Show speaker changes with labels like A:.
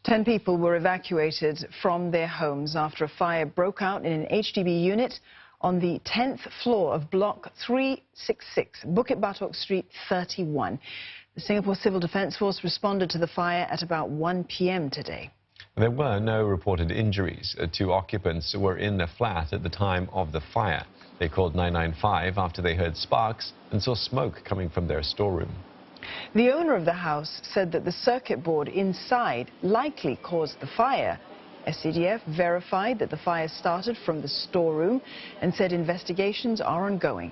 A: 10 people were evacuated from their homes after a fire broke out in an HDB unit on the 10th floor of Block 366, Bukit Batok Street 31. The Singapore Civil Defence Force responded to the fire at about 1 p.m. today.
B: There were no reported injuries. Two occupants were in the flat at the time of the fire. They called 995 after they heard sparks and saw smoke coming from their storeroom.
A: The owner of the house said that the circuit board inside likely caused the fire. SCDF verified that the fire started from the storeroom and said investigations are ongoing.